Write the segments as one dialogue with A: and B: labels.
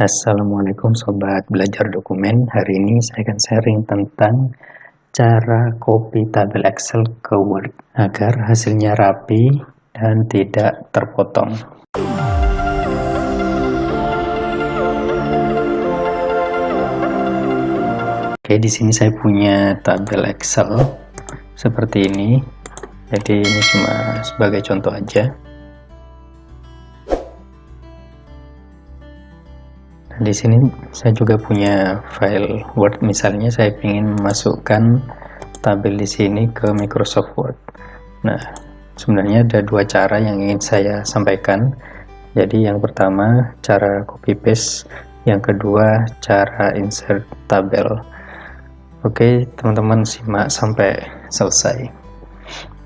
A: Assalamualaikum Sobat Belajar Dokumen. Hari ini saya akan sharing tentang cara copy tabel Excel ke Word agar hasilnya rapi dan tidak terpotong. Oke, di sini saya punya tabel Excel seperti ini. Jadi ini cuma sebagai contoh aja. Di sini saya juga punya file Word, misalnya saya ingin memasukkan tabel di sini ke Microsoft Word. Nah, sebenarnya ada dua cara yang ingin saya sampaikan. Jadi yang pertama cara copy paste, yang kedua cara insert tabel. Oke, teman-teman simak sampai selesai.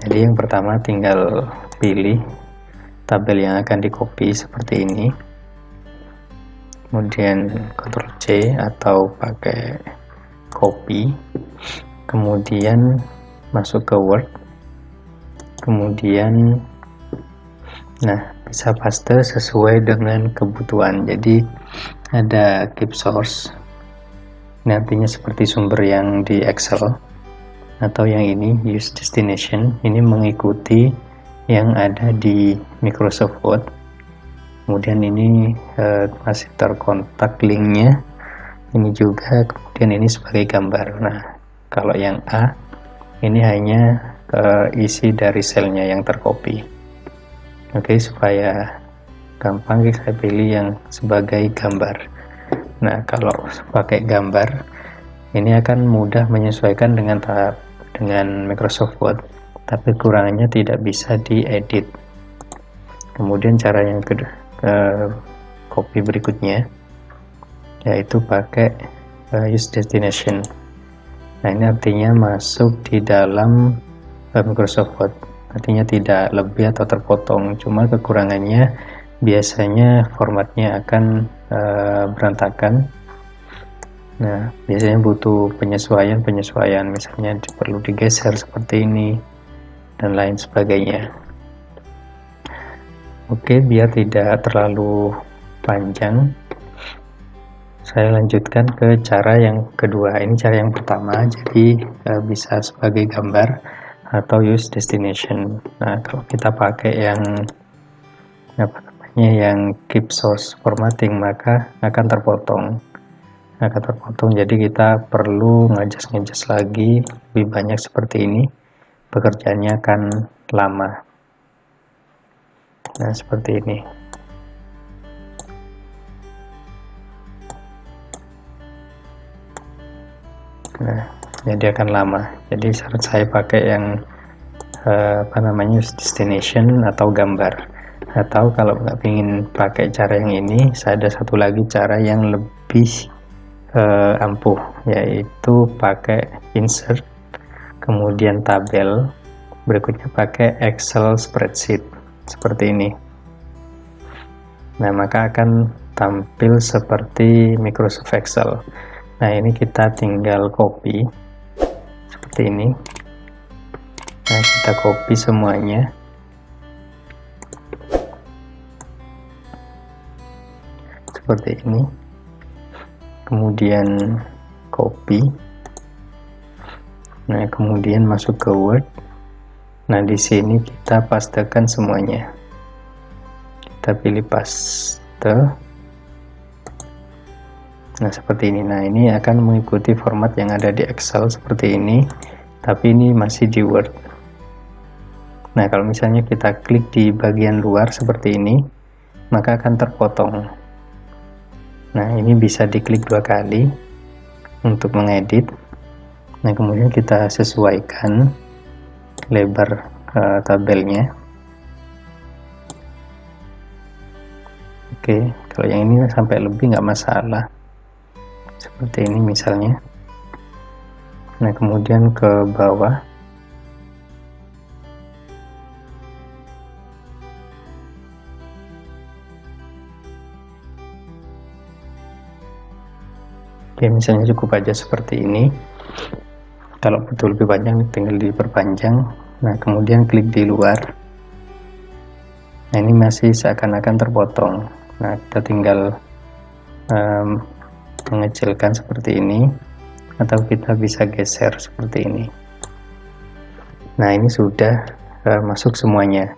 A: Jadi yang pertama tinggal pilih tabel yang akan di copy seperti ini. Kemudian Ctrl C atau pakai copy, kemudian masuk ke Word, kemudian bisa paste sesuai dengan kebutuhan. Jadi ada keep source, ini artinya seperti sumber yang di Excel, atau yang ini use destination, ini mengikuti yang ada di Microsoft Word. Kemudian ini masih terkontak linknya, ini juga, kemudian ini sebagai gambar. Nah, kalau yang A ini hanya isi dari selnya yang tercopy. Oke, supaya gampang saya pilih yang sebagai gambar. Nah, kalau pakai gambar ini akan mudah menyesuaikan dengan Microsoft Word, tapi kurangannya tidak bisa diedit. Kemudian cara yang kedua, copy berikutnya yaitu pakai use destination. Nah, ini artinya masuk di dalam Microsoft Word, artinya tidak lebih atau terpotong, cuma kekurangannya biasanya formatnya akan berantakan. Nah, biasanya butuh penyesuaian, misalnya perlu digeser seperti ini dan lain sebagainya. Oke, biar tidak terlalu panjang, saya lanjutkan ke cara yang kedua. Ini cara yang pertama, jadi bisa sebagai gambar atau use destination. Nah, kalau kita pakai yang yang keep source formatting, maka akan terpotong. Jadi kita perlu ngejas lagi lebih banyak seperti ini. Pekerjaannya akan lama. Nah, seperti ini. Nah, jadi akan lama. Jadi saran saya pakai yang destination atau gambar. Atau kalau nggak ingin pakai cara yang ini, saya ada satu lagi cara yang lebih ampuh, yaitu pakai insert, kemudian tabel, berikutnya pakai Excel spreadsheet. Seperti ini. Nah, maka akan tampil seperti Microsoft Excel. Nah, ini kita tinggal copy seperti ini. Nah, kita copy semuanya. Seperti ini. Kemudian copy. Nah, kemudian masuk ke Word. Nah, di sini kita pastekan semuanya. Kita pilih paste. Nah, seperti ini. Nah, ini akan mengikuti format yang ada di Excel seperti ini, tapi ini masih di Word. Nah, kalau misalnya kita klik di bagian luar seperti ini, maka akan terpotong. Nah, ini bisa diklik 2 kali untuk mengedit. Nah, kemudian kita sesuaikan lebar tabelnya. Oke, kalau yang ini sampai lebih nggak masalah, seperti ini misalnya. Nah, kemudian ke bawah. Oke, misalnya cukup aja seperti ini. Kalau butuh lebih panjang tinggal diperpanjang. Nah, kemudian klik di luar. Nah, ini masih seakan-akan terpotong. Nah, kita tinggal mengecilkan seperti ini, atau kita bisa geser seperti ini. Nah, ini sudah masuk semuanya.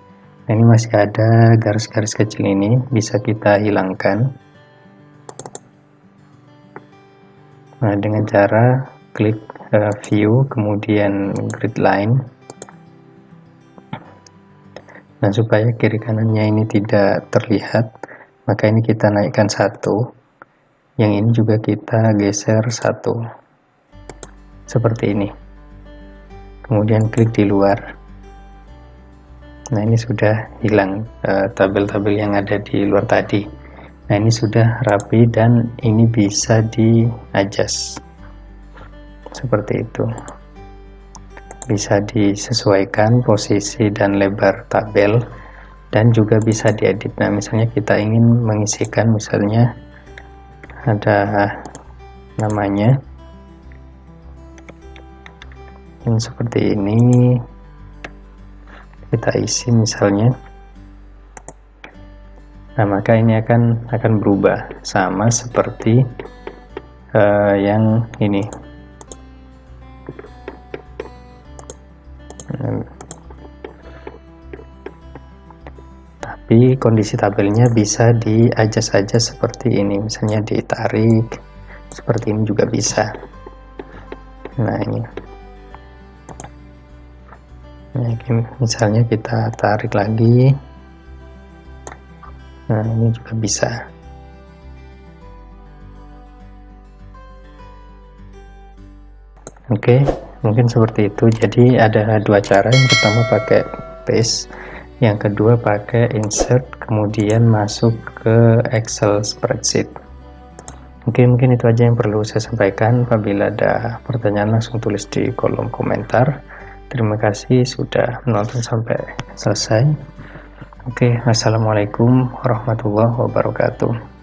A: Nah, ini masih ada garis-garis kecil ini, bisa kita hilangkan. Nah, dengan cara klik view, kemudian grid line. Nah, supaya kiri kanannya ini tidak terlihat, maka ini kita naikkan satu. Yang ini juga kita geser satu. Seperti ini. Kemudian klik di luar. Nah, ini sudah hilang tabel-tabel yang ada di luar tadi. Nah, ini sudah rapi dan ini bisa di-adjust. Seperti itu. Bisa disesuaikan posisi dan lebar tabel dan juga bisa diedit. Nah, misalnya kita ingin mengisikan, misalnya ada namanya yang seperti ini, kita isi misalnya. Nah, maka ini akan berubah sama seperti yang ini. Tapi kondisi tabelnya bisa di-adjust saja seperti ini, misalnya ditarik seperti ini juga bisa. Nah, ini. Nah, misalnya kita tarik lagi. Nah, ini juga bisa. Oke, mungkin seperti itu. Jadi ada dua cara. Yang pertama pakai paste, yang kedua pakai insert, kemudian masuk ke Excel spreadsheet. Oke, mungkin itu aja yang perlu saya sampaikan. Apabila ada pertanyaan, langsung tulis di kolom komentar. Terima kasih sudah menonton sampai selesai. Oke, wassalamualaikum warahmatullahi wabarakatuh.